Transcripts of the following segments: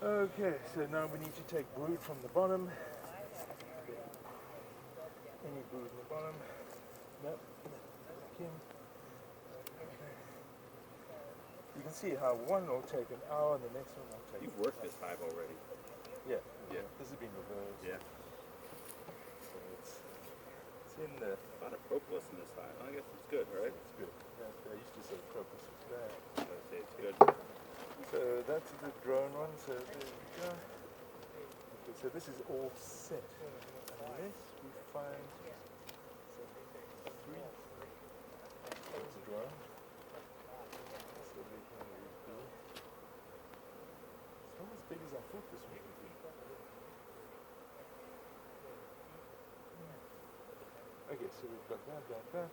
Okay, so now we need to take brood from the bottom. Any brood in the bottom? Nope. You can see how one will take an hour and the next one will take. You've worked this hive already. Yeah. Yeah. This has been reversed. Yeah. So it's in the. A lot of propolis in this hive. I guess it's good, right? It's good. I used to say crocus is bad. I would say it's good. So that's the drone one. So there we go. Okay, so this is all set. Unless we find three. That's a drone. So we can redo. It's not as big as I thought this one would be. Okay, so we've got that.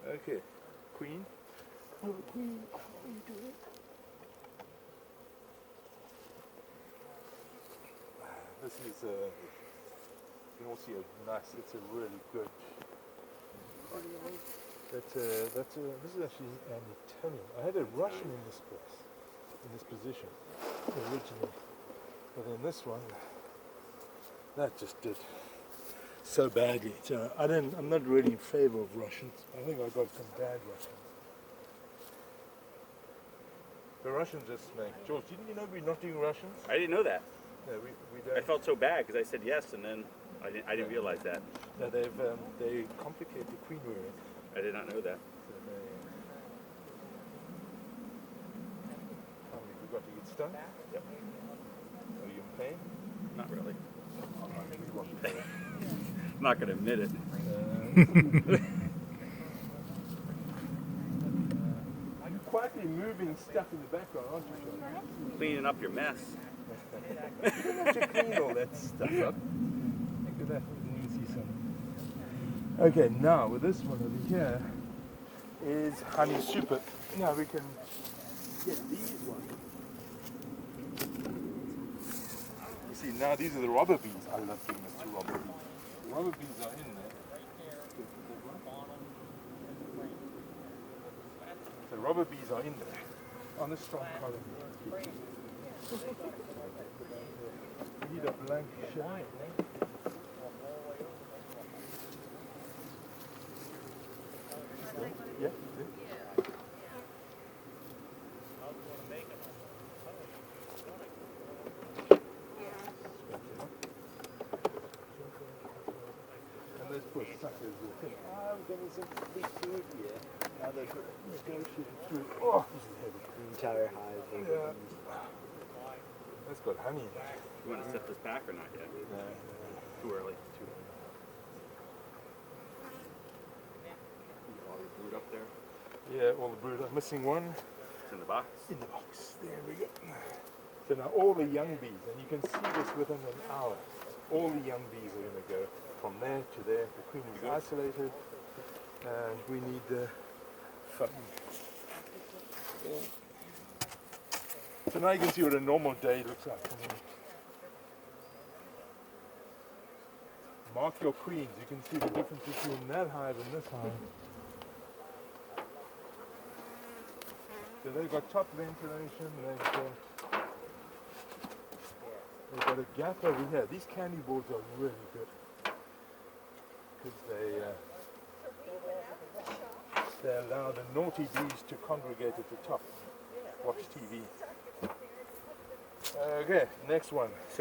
Okay, queen. Oh, queen, how are you doing? This is you can all see a nice, it's a really good. This is actually an Italian. I had a Russian in this place, in this position, originally. But in this one, that just did so badly. So I'm not really in favor of Russians. I think I got some bad Russians. The Russians just make. George, didn't you know we're not doing Russians? I didn't know that. No, we don't. I felt so bad because I said yes and then I didn't realize that. No, they complicate the queen rearing. I did not know that. So how many we got to get stung? Yep. Are you in pain? Not really. You want pain? I'm not going to admit it. You're quietly moving stuff in the background, aren't you, Sean? Cleaning up your mess. You don't have to clean all that stuff up. Look at that. You can see some. Okay, now with this one over here is honey super. Now we can get these ones. You see, now these are the robber bees. I love giving this to robber bees. The robber bees are in there. The robber bees are in there on the strong colony. We need a blank shine. Yeah. And those poor suckers will think, I'm getting some big food here. Now they're negotiating through. Oh, this is heavy. The entire hive. Yeah. That's got honey in it. You want to set this back or not yet? Too early. Too early. All your brood up there. Yeah, all the brood. I'm missing one. It's in the box. In the box. There we go. So now all the young bees, and you can see this within an hour, all the young bees are going to go from there to there. The queen is isolated, and we need the foam. So now you can see what a normal day looks like. Mark your queens. You can see the difference between that hive and this hive. So they've got top ventilation, they've got a gap over here. These candy boards are really good because they allow the naughty bees to congregate at the top, watch TV. Okay, next one. So